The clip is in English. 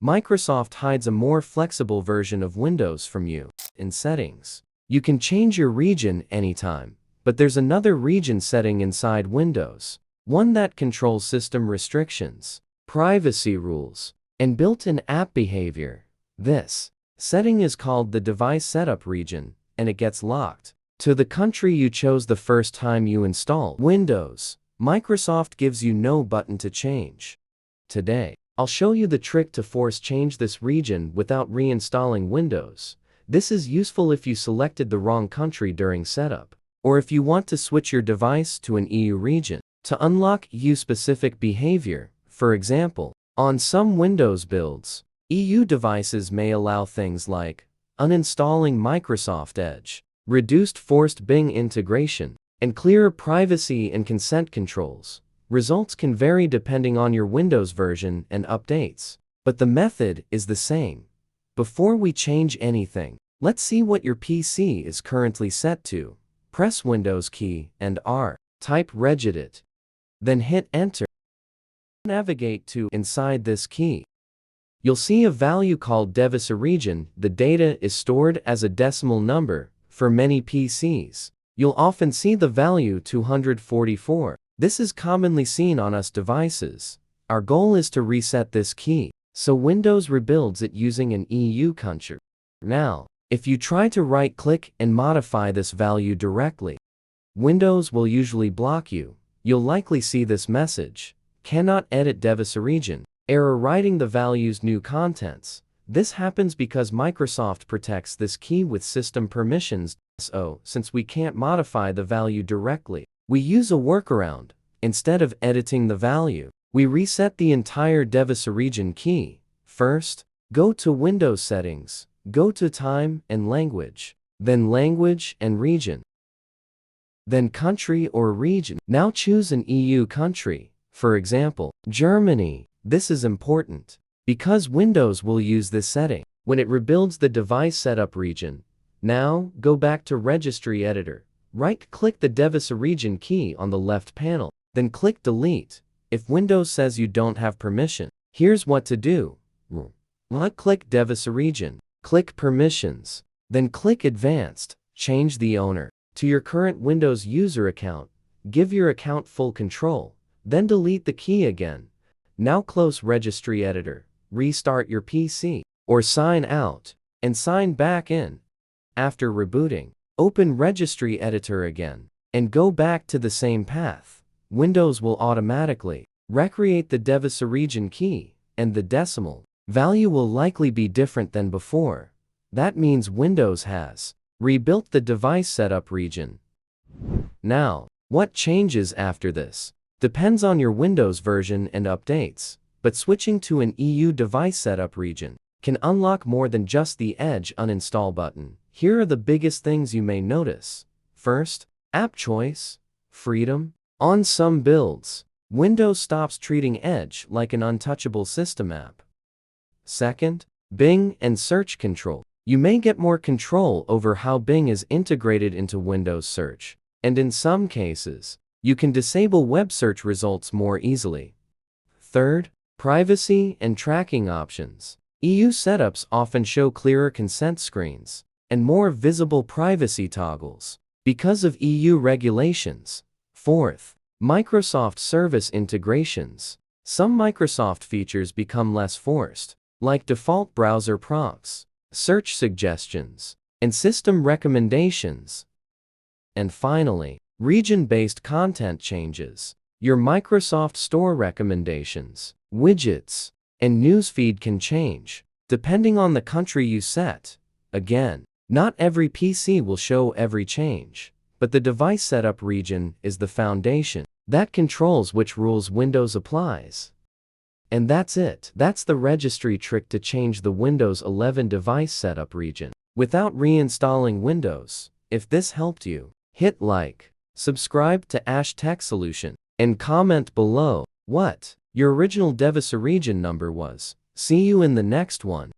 Microsoft hides a more flexible version of Windows from you. In Settings, you can change your region anytime, but there's another region setting inside Windows, one that controls system restrictions, privacy rules, and built-in app behavior. This setting is called the Device Setup Region, and it gets locked to the country you chose the first time you install Windows. Microsoft gives you no button to change. Today, I'll show you the trick to change this region without reinstalling Windows. This is useful if you selected the wrong country during setup, or if you want to switch your device to an EU region. To unlock EU-specific behavior, for example, on some Windows builds, EU devices may allow things like uninstalling Microsoft Edge, reduced forced Bing integration, and clearer privacy and consent controls. Results can vary depending on your Windows version and updates, but the method is the same. Before we change anything, let's see what your PC is currently set to. Press Windows key and R. Type regedit. Then hit Enter. Navigate to inside this key. You'll see a value called DeviceRegion. The data is stored as a decimal number. For many PCs, you'll often see the value 244. This is commonly seen on US devices. Our goal is to reset this key, so Windows rebuilds it using an EU country. Now, if you try to right-click and modify this value directly, Windows will usually block you. You'll likely see this message: cannot edit DeviceRegion, error writing the value's new contents. This happens because Microsoft protects this key with system permissions. So, since we can't modify the value directly, we use a workaround. Instead of editing the value, we reset the entire DeviceRegion key. First, go to Windows Settings, go to Time and Language, then Language and Region, then Country or Region. Now choose an EU country, for example, Germany. This is important because Windows will use this setting when it rebuilds the device setup region. Now, go back to Registry Editor. Right-click the DeviceRegion key on the left panel, then click Delete. If Windows says you don't have permission, here's what to do. Right-click DeviceRegion, click Permissions, then click Advanced. Change the owner to your current Windows user account. Give your account full control, then delete the key again. Now close Registry Editor, restart your PC, or sign out, and sign back in. After rebooting, open Registry Editor again, and go back to the same path. Windows will automatically recreate the DeviceRegion key, and the decimal value will likely be different than before. That means Windows has rebuilt the device setup region. Now, what changes after this depends on your Windows version and updates, but switching to an EU device setup region can unlock more than just the Edge uninstall button. Here are the biggest things you may notice. First, app choice, freedom. On some builds, Windows stops treating Edge like an untouchable system app. Second, Bing and search control. You may get more control over how Bing is integrated into Windows search, and in some cases, you can disable web search results more easily. Third, privacy and tracking options. EU setups often show clearer consent screens and more visible privacy toggles because of EU regulations. Fourth, Microsoft service integrations. Some Microsoft features become less forced, like default browser prompts, search suggestions, and system recommendations. And finally, region-based content changes. Your Microsoft Store recommendations, widgets, and newsfeed can change, depending on the country you set. Again, not every PC will show every change, but the device setup region is the foundation that controls which rules Windows applies. And that's it. That's the registry trick to change the Windows 11 device setup region without reinstalling Windows. If this helped you, hit like, subscribe to Ash Tech Solution, and comment below what your original DeviceRegion number was. See you in the next one.